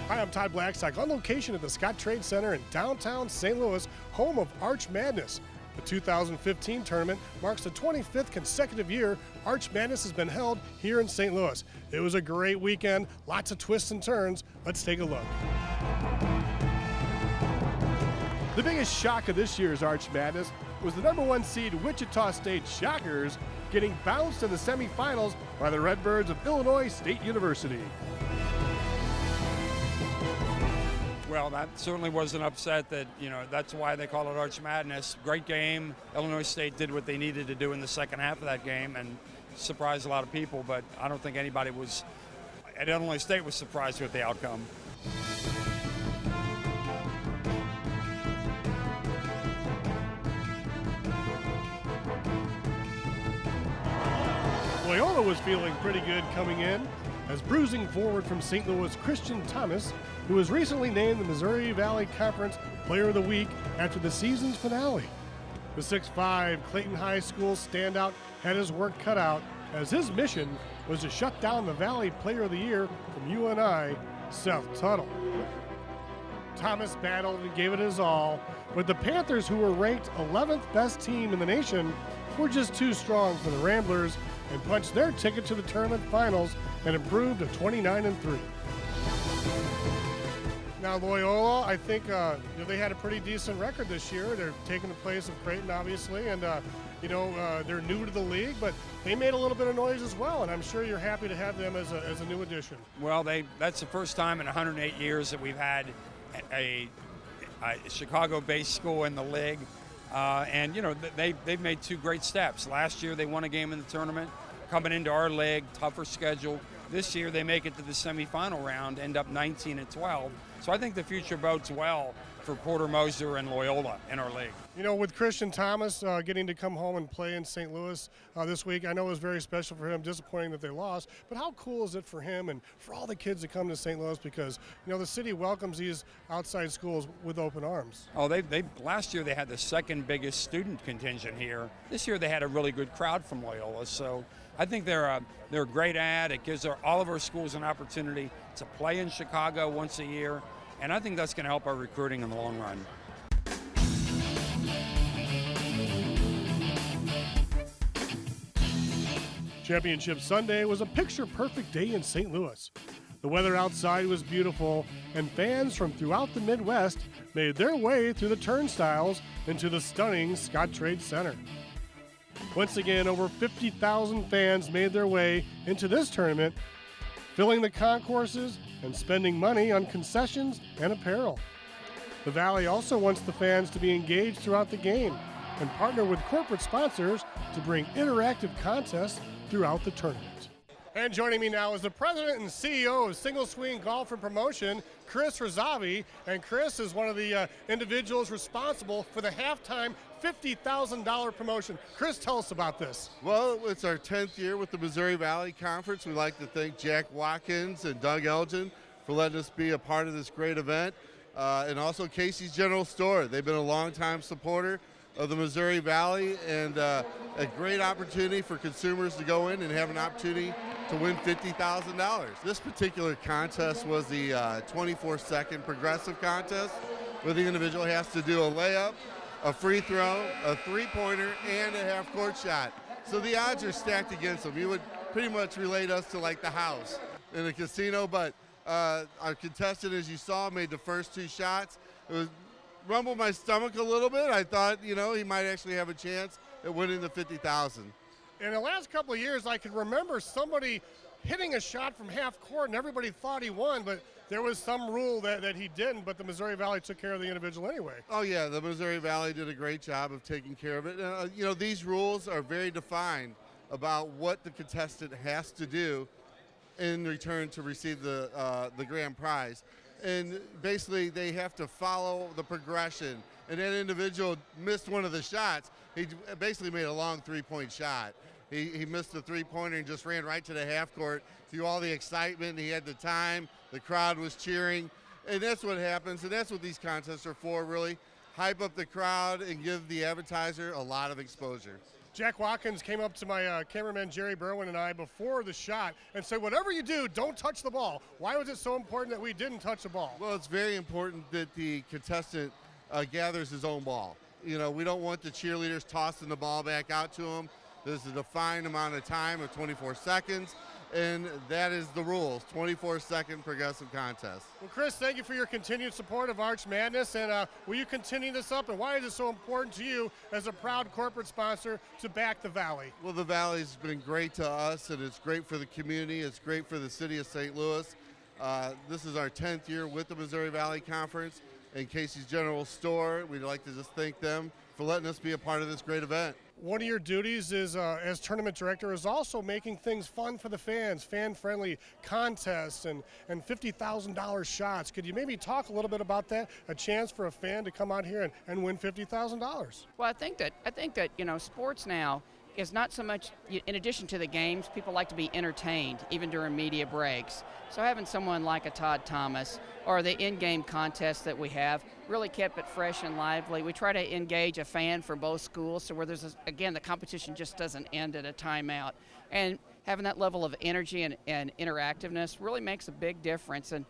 Hi, I'm Todd Blackstock on location at the Scott Trade Center in downtown St. Louis, home of Arch Madness. The 2015 tournament marks the 25th consecutive year Arch Madness has been held here in St. Louis. It was a great weekend, lots of twists and turns. Let's take a look. The biggest shock of this year's Arch Madness was the #1 seed Wichita State Shockers getting bounced in the semifinals by the Redbirds of Illinois State University. Well, that certainly was an upset that's why they call it Arch Madness. Great game. Illinois State did what they needed to do in the second half of that game and surprised a lot of people, but I don't think anybody at Illinois State was surprised with the outcome. Loyola was feeling pretty good coming in as bruising forward from St. Louis Christian Thomas, who was recently named the Missouri Valley Conference Player of the Week after the season's finale. The 6'5" Clayton High School standout had his work cut out as his mission was to shut down the Valley Player of the Year from UNI, Seth Tuttle. Thomas battled and gave it his all, but the Panthers, who were ranked 11th best team in the nation, were just too strong for the Ramblers and punched their ticket to the tournament finals and improved to 29-3. Now Loyola, I think they had a pretty decent record this year. They're taking the place of Creighton, obviously, and they're new to the league, but they made a little bit of noise as well, and I'm sure you're happy to have them as a new addition. Well, that's the first time in 108 years that we've had a Chicago-based school in the league. And they've made two great steps. Last year they won a game in the tournament, coming into our league, tougher schedule. This year they make it to the semifinal round, end up 19-12. So I think the future bodes well for Porter Moser and Loyola in our league. With Christian Thomas getting to come home and play in St. Louis this week, I know it was very special for him, disappointing that they lost, but how cool is it for him and for all the kids that come to St. Louis, because the city welcomes these outside schools with open arms. Oh, last year they had the second biggest student contingent here. This year they had a really good crowd from Loyola, so I think they're a great ad. It gives all of our schools an opportunity to play in Chicago once a year, and I think that's going to help our recruiting in the long run. Championship Sunday was a picture-perfect day in St. Louis. The weather outside was beautiful, and fans from throughout the Midwest made their way through the turnstiles into the stunning Scott Trade Center. Once again, over 50,000 fans made their way into this tournament, filling the concourses and spending money on concessions and apparel. The Valley also wants the fans to be engaged throughout the game and partner with corporate sponsors to bring interactive contests throughout the tournament. And joining me now is the president and CEO of Single Swing Golf and Promotion, Chris Razavi. And Chris is one of the individuals responsible for the halftime $50,000 promotion. Chris, tell us about this. Well, it's our 10th year with the Missouri Valley Conference. We'd like to thank Jack Watkins and Doug Elgin for letting us be a part of this great event. And also Casey's General Store. They've been a longtime supporter of the Missouri Valley, and a great opportunity for consumers to go in and have an opportunity to win $50,000. This particular contest was the 24-second progressive contest, where the individual has to do a layup, a free throw, a three-pointer, and a half-court shot. So the odds are stacked against them. You would pretty much relate us to like the house in a casino, but our contestant, as you saw, made the first two shots. It rumbled my stomach a little bit. I thought, he might actually have a chance at winning the $50,000. In the last couple of years, I can remember somebody hitting a shot from half court and everybody thought he won, but there was some rule that he didn't, but the Missouri Valley took care of the individual anyway. Oh yeah, the Missouri Valley did a great job of taking care of it. These rules are very defined about what the contestant has to do in return to receive the grand prize. And basically they have to follow the progression. And that individual missed one of the shots. He basically made a long three-point shot. He missed the three-pointer and just ran right to the half court through all the excitement. He had the time. The crowd was cheering. And that's what happens, and that's what these contests are for, really. Hype up the crowd and give the advertiser a lot of exposure. Jack Watkins came up to my cameraman Jerry Berwin and I before the shot and said, whatever you do, don't touch the ball. Why was it so important that we didn't touch the ball? Well, it's very important that the contestant gathers his own ball. You know, we don't want the cheerleaders tossing the ball back out to him. There's a defined amount of time of 24 seconds, and that is the rules, 24-second progressive contest. Well, Chris, thank you for your continued support of Arch Madness, and will you continue this up, and why is it so important to you as a proud corporate sponsor to back the Valley? Well, the Valley's been great to us, and it's great for the community. It's great for the city of St. Louis. This is our 10th year with the Missouri Valley Conference and Casey's General Store. We'd like to just thank them for letting us be a part of this great event. One of your duties is, as tournament director, is also making things fun for the fans, fan-friendly contests and $50,000 shots. Could you maybe talk a little bit about that, a chance for a fan to come out here and win $50,000? Well, I think that you know, sports now is not so much, in addition to the games, people like to be entertained, even during media breaks. So having someone like a Todd Thomas or the in-game contests that we have really kept it fresh and lively. We try to engage a fan for both schools, so where there's, again, the competition just doesn't end at a timeout. And having that level of energy and interactiveness really makes a big difference. And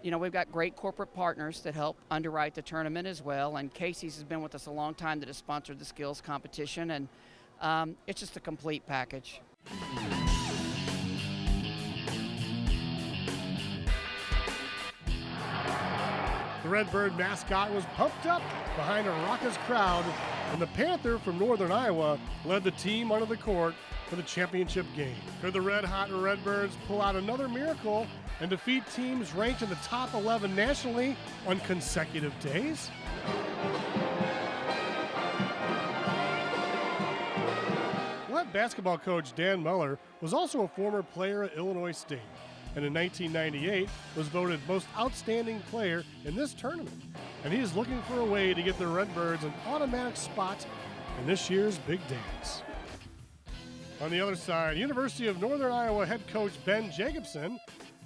you know, we've got great corporate partners that help underwrite the tournament as well, and Casey's has been with us a long time that has sponsored the skills competition, and it's just a complete package. The Redbird mascot was pumped up behind a raucous crowd, and the Panther from Northern Iowa led the team onto the court for the championship game. Could the red-hot Redbirds pull out another miracle and defeat teams ranked in the top 11 nationally on consecutive days? Head basketball coach Dan Muller was also a former player at Illinois State, and in 1998 was voted most outstanding player in this tournament. And he is looking for a way to get the Redbirds an automatic spot in this year's big dance. On the other side, University of Northern Iowa head coach Ben Jacobson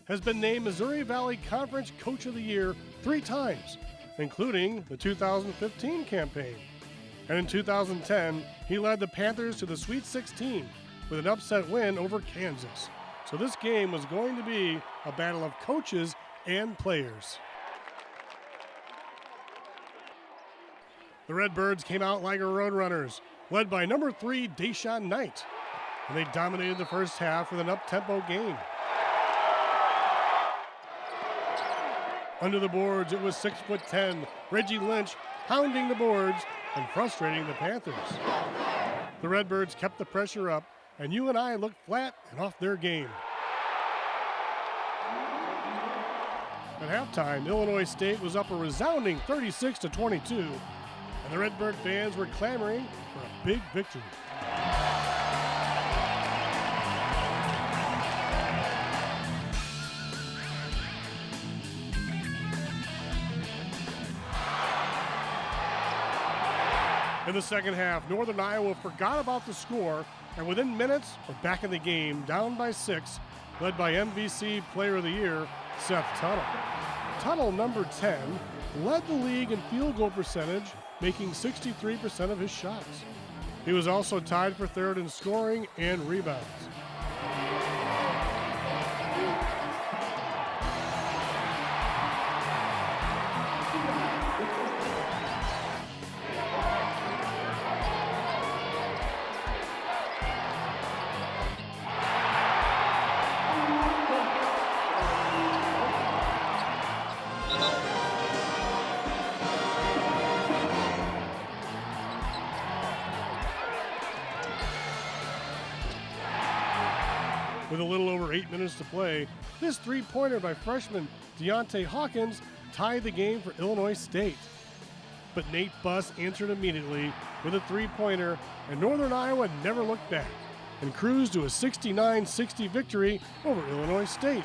has been named Missouri Valley Conference Coach of the Year 3 times, including the 2015 campaign. And in 2010, he led the Panthers to the Sweet 16 with an upset win over Kansas. So this game was going to be a battle of coaches and players. The Redbirds came out like Roadrunners, led by number 3 Deshaun Knight, and they dominated the first half with an up-tempo game. Under the boards, it was 6'10" Reggie Lynch pounding the boards and frustrating the Panthers. The Redbirds kept the pressure up, and UNI looked flat and off their game. At halftime, Illinois State was up a resounding 36-22, and the Redbird fans were clamoring for a big victory. In the second half, Northern Iowa forgot about the score, and within minutes were back in the game, down by 6, led by MVC Player of the Year, Seth Tuttle. Tuttle, number 10, led the league in field goal percentage, making 63% of his shots. He was also tied for third in scoring and rebounds. With a little over 8 minutes to play, this three-pointer by freshman Deontay Hawkins tied the game for Illinois State. But Nate Buss answered immediately with a three-pointer, and Northern Iowa never looked back and cruised to a 69-60 victory over Illinois State.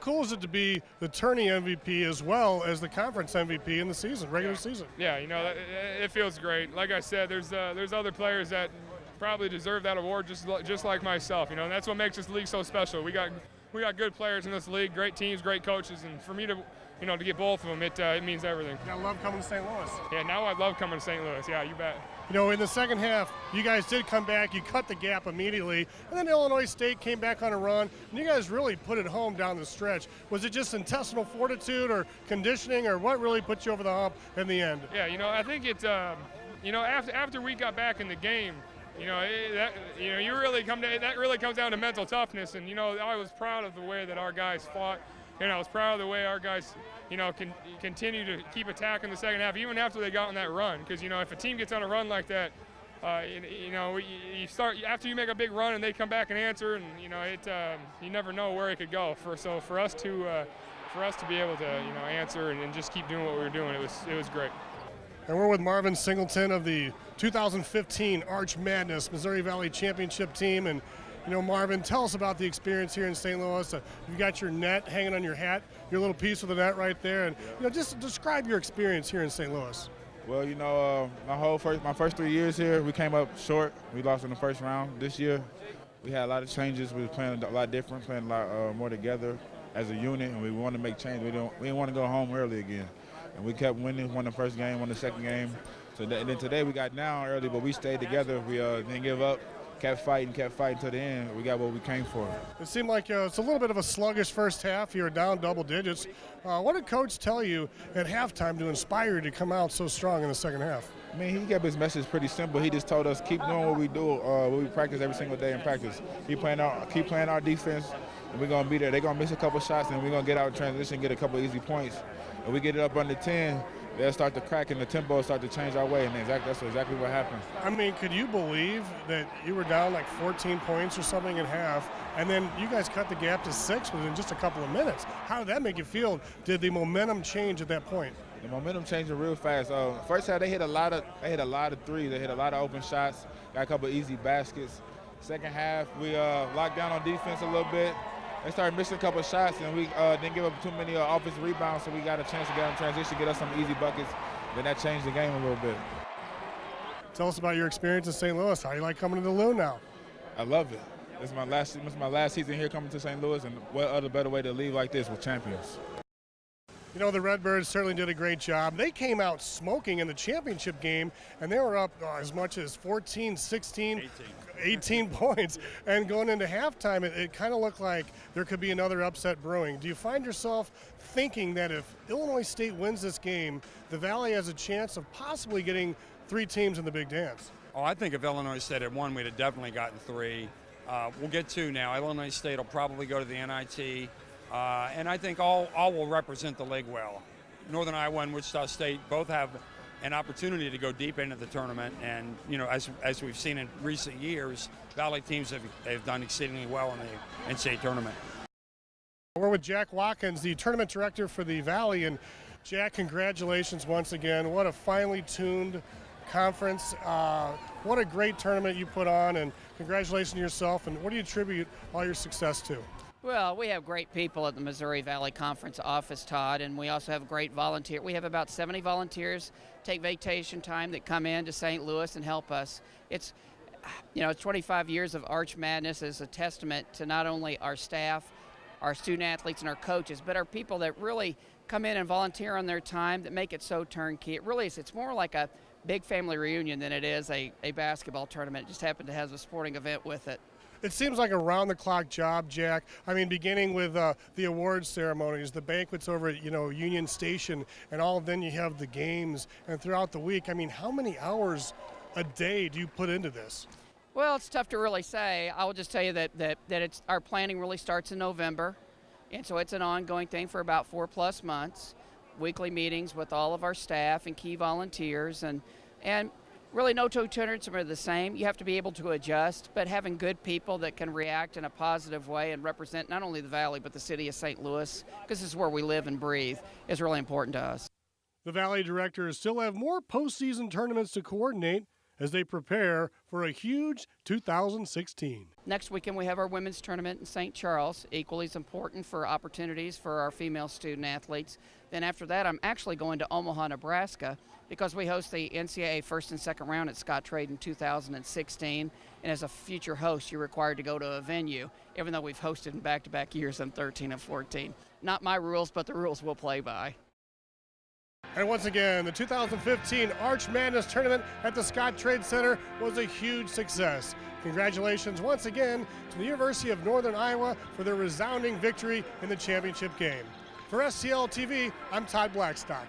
cool is it to be the tourney MVP as well as the conference MVP in the season, regular season? Yeah, you know, it feels great. Like I said, there's other players that probably deserve that award just like myself, you know, and that's what makes this league so special. We got good players in this league, great teams, great coaches, and for me to, you know, to get both of them, it means everything. I love coming to St. Louis. Yeah, now I love coming to St. Louis. Yeah, you bet. You know, in the second half, you guys did come back. You cut the gap immediately, and then Illinois State came back on a run, and you guys really put it home down the stretch. Was it just intestinal fortitude or conditioning, or what really put you over the hump in the end? Yeah, you know, I think it's, you know, after we got back in the game, you know, that really comes down to mental toughness, and you know, I was proud of the way that our guys fought. And I was proud of the way our guys, you know, can continue to keep attacking the second half, even after they got on that run. Because, you know, if a team gets on a run like that, you know, you start after you make a big run and they come back and answer, and you know, you never know where it could go. So for us to be able to, you know, answer and just keep doing what we were doing, it was great. And we're with Marvin Singleton of the 2015 Arch Madness Missouri Valley Championship team. And you know, Marvin, tell us about the experience here in St. Louis. You've got your net hanging on your hat, your little piece of the net right there, and you know, just describe your experience here in St. Louis. Well, you know, my first 3 years here, we came up short. We lost in the first round. This year, we had a lot of changes. We were playing a lot different, playing a lot more together as a unit, and we wanted to make change. We didn't want to go home early again, and we kept winning. Won the first game, won the second game. And then today we got down early, but we stayed together. We didn't give up. Kept fighting to the end. We got what we came for. It seemed like it's a little bit of a sluggish first half. You were down double digits. What did Coach tell you at halftime to inspire you to come out so strong in the second half? I mean, he kept his message pretty simple. He just told us keep doing what we do, what we practice every single day in practice. Keep playing our defense, and we're gonna be there. They're gonna miss a couple shots, and we're gonna get out in transition, get a couple easy points. And we get it up under 10. They'll start to crack and the tempo will start to change our way, and that's exactly what happened. I mean, could you believe that you were down like 14 points or something in half, and then you guys cut the gap to 6 within just a couple of minutes? How did that make you feel? Did the momentum change at that point? The momentum changed real fast. First half, they hit a lot of threes. They hit a lot of open shots, got a couple easy baskets. Second half, we locked down on defense a little bit. They started missing a couple of shots, and we didn't give up too many offensive rebounds, so we got a chance to get in transition, get us some easy buckets. Then that changed the game a little bit. Tell us about your experience in St. Louis. How you like coming to the Lou now? I love it. This is my last season here coming to St. Louis, and what other better way to leave like this with champions? You know, the Redbirds certainly did a great job. They came out smoking in the championship game, and they were up as much as 14, 16, 18 points. And going into halftime, it kind of looked like there could be another upset brewing. Do you find yourself thinking that if Illinois State wins this game, the Valley has a chance of possibly getting 3 teams in the big dance? Oh, I think if Illinois State had won, we'd have definitely gotten 3. We'll get 2 now. Illinois State will probably go to the NIT. And I think all will represent the league well. Northern Iowa and Wichita State both have an opportunity to go deep into the tournament, and you know, as we've seen in recent years, Valley teams have done exceedingly well in the NCAA tournament. We're with Jack Watkins, the tournament director for the Valley, and Jack, congratulations once again. What a finely tuned conference. What a great tournament you put on, and congratulations to yourself. And what do you attribute all your success to? Well, we have great people at the Missouri Valley Conference office, Todd, and we also have great volunteers. We have about 70 volunteers take vacation time that come in to St. Louis and help us. It's, you know, 25 years of Arch Madness is a testament to not only our staff, our student athletes, and our coaches, but our people that really come in and volunteer on their time that make it so turnkey. It really is. It's more like a big family reunion than it is a basketball tournament. It just happened to have a sporting event with it. It seems like a round-the-clock job, Jack. I mean, beginning with the awards ceremonies, the banquets over at, you know, Union Station, and all. Then you have the games, and throughout the week. I mean, how many hours a day do you put into this? Well, it's tough to really say. I will just tell you that it's our planning really starts in November, and so it's an ongoing thing for about 4+ months. Weekly meetings with all of our staff and key volunteers, and really, no two tournaments are the same. You have to be able to adjust, but having good people that can react in a positive way and represent not only the Valley but the city of St. Louis, because this is where we live and breathe, is really important to us. The Valley directors still have more postseason tournaments to coordinate as they prepare for a huge 2016. Next weekend we have our women's tournament in St. Charles, equally as important for opportunities for our female student athletes. Then after that I'm actually going to Omaha, Nebraska, because we host the NCAA first and second round at Scottrade in 2016, and as a future host you're required to go to a venue, even though we've hosted in back-to-back years in 13 and 14. Not my rules, but the rules we'll play by. And once again, the 2015 Arch Madness Tournament at the Scottrade Center was a huge success. Congratulations once again to the University of Northern Iowa for their resounding victory in the championship game. For STL TV, I'm Todd Blackstock.